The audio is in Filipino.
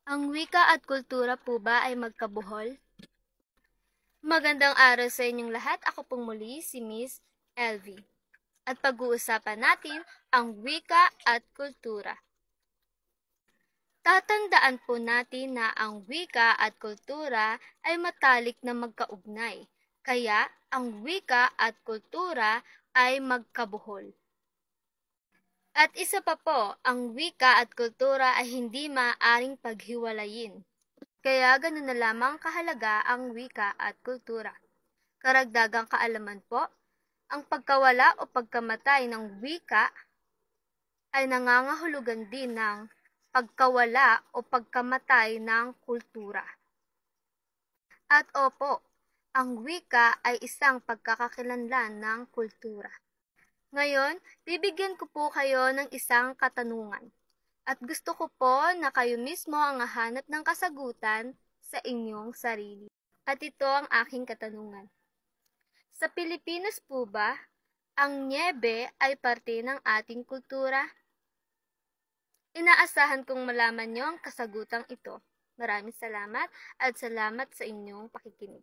Ang wika at kultura po ba ay magkabuhol? Magandang araw sa inyong lahat. Ako pong muli si Miss LV. At pag-uusapan natin ang wika at kultura. Tatandaan po natin na ang wika at kultura ay matalik na magkaugnay. Kaya ang wika at kultura ay magkabuhol. At isa pa po, ang wika at kultura ay hindi maaaring paghiwalayin. Kaya ganun na lamang kahalaga ang wika at kultura. Karagdagang kaalaman po, ang pagkawala o pagkamatay ng wika ay nangangahulugan din ng pagkawala o pagkamatay ng kultura. At opo, ang wika ay isang pagkakakilanlan ng kultura. Ngayon, bibigyan ko po kayo ng isang katanungan. At gusto ko po na kayo mismo ang hahanap ng kasagutan sa inyong sarili. At ito ang aking katanungan. Sa Pilipinas po ba, ang nyebe ay parte ng ating kultura? Inaasahan kong malaman niyo ang kasagutang ito. Maraming salamat at salamat sa inyong pakikinig.